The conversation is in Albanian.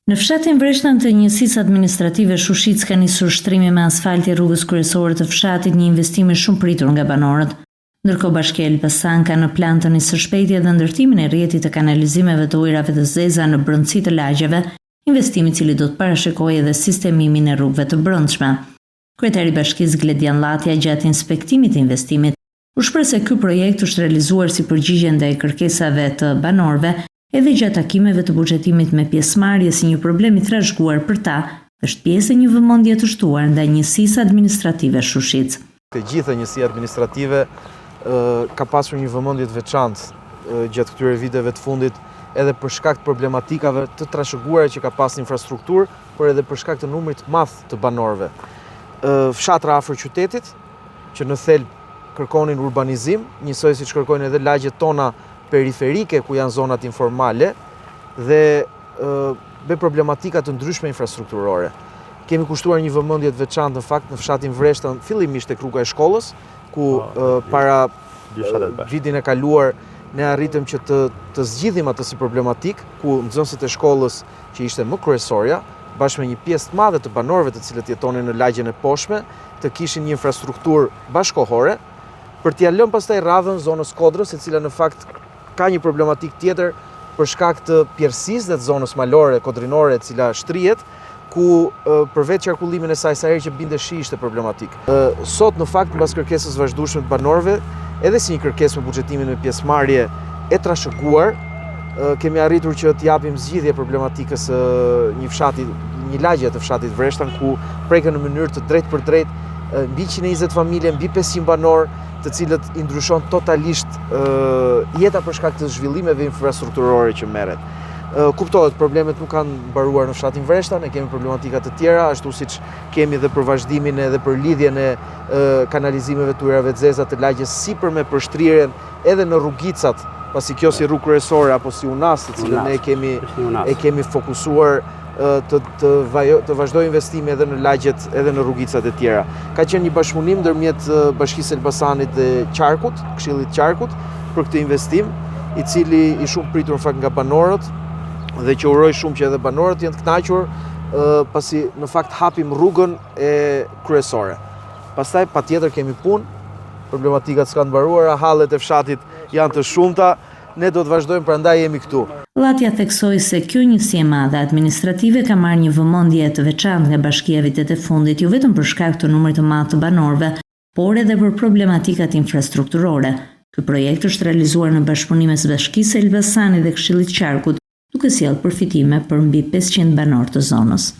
Në fshatin Vreshtan të njësisë administrative Shushic ka nisur shtrimi me asfalti rrugës kryesore të fshatit, një investim i shumë pritur nga banorët. Ndërkohë Bashkia Elbasan ka në plan të nisë së shpejti edhe ndërtimin e rrjetit të kanalizimeve të ujrave të zeza në brendësi të lagjeve, investimi i cili do të parashikojë edhe sistemimin e rrugëve të brendshme. Kryetari i Bashkisë Gledian Llatja gjatë inspektimit të investimit u shpreh se ky projekt është realizuar si përgjigje ndaj kërkesave të banorëve edhe gjatë takimeve të buxhetimit me pjesëmarrje si një problem i trashëguar për ta, është pjesë e një vëmendje të shtuar ndaj njësisë administrative Shushic. Të gjitha njësia administrative ka pasur një vëmendje të veçantë gjatë këtyre viteve të fundit, edhe për shkak të problematikave të trashëguara që ka pas infrastrukturë, por edhe për shkak të numrit të madh të banorëve. Fshatra afër qytetit, që në thelb kërkonin urbanizim, njësoj siç kërkojnë edhe lagjet tona periferike ku janë zonat informale dhe me problematika të ndryshme infrastrukturore. Kemi kushtuar një vëmendje të veçantë në fakt në fshatin Vreshtan, fillimisht tek rruga e shkollës, ku para vitin e kaluar ne arritëm që të zgjidhim atë si problematik, ku nxënësit e shkollës që ishte më kryesorja, bashkë me një pjesë të madhe të banorëve të cilët jetonin në lagjen e poshtme, të kishin një infrastrukturë bashkëkohore, për t'ia lënë pastaj radhën zonës Kodrës, e cila në fakt ka një problematik tjetër për shkak të pjerësisë dhe të zonës malore, kodrinore, e cila shtrihet, ku përveç qarkullimin e saj sa herë që binte shi ishte problematik. Sot në fakt mbas kërkesës vazhdueshme të banorëve, edhe si një kërkesë me buxhetimin me pjesëmarrje e trashëguar, kemi arritur që të japim zgjidhje problematikës një fshati, një lagje të fshatit Vreshtan, ku preken në mënyrë të drejtë për drejtë mbi 120 familje, mbi 500 banor, të cilët i ndryshon totalisht jeta për shkak të zhvillimeve infrastrukturore që merret. Kuptohet, problemet nuk kanë mbaruar në fshatin Vreshtan, ne kemi problematika të tjera, ashtu siç kemi edhe për vazhdimin edhe për lidhjen e kanalizimeve të ujrave të zeza të lagjes sipër me përshtrirjen edhe në rrugicat, pasi kjo si rrugë kryesore apo si unas, të cilën ne e kemi fokusuar të vazhdojë investimi edhe në lagjet, edhe në rrugicat e tjera. Ka qenë një bashkëpunim ndërmjet Bashkisë Elbasanit dhe Qarkut, Këshillit Qarkut, për këtë investim, i cili i shumë pritur në fakt nga banorët, dhe që uroj shumë që edhe banorët jenë të kënaqur, pasi në fakt hapim rrugën e kryesore. Pastaj patjetër kemi punë, problematikat s'kan mbaruara, hallet e fshatit janë të shumta, ne do të vazhdojmë, prandaj jemi këtu. Llatja theksoi se kjo njësi e madhe administrative ka marrë një vëmendje të veçantë nga Bashkia vitet e fundit, jo vetëm për shkak të numrit të madh të banorëve, por edhe për problematikat infrastrukturore. Ky projekt është realizuar në bashkëpunim mes Bashkisë Elbasanit dhe Këshillit Qarkut, duke sjellë përfitime për mbi 500 banor të zonës.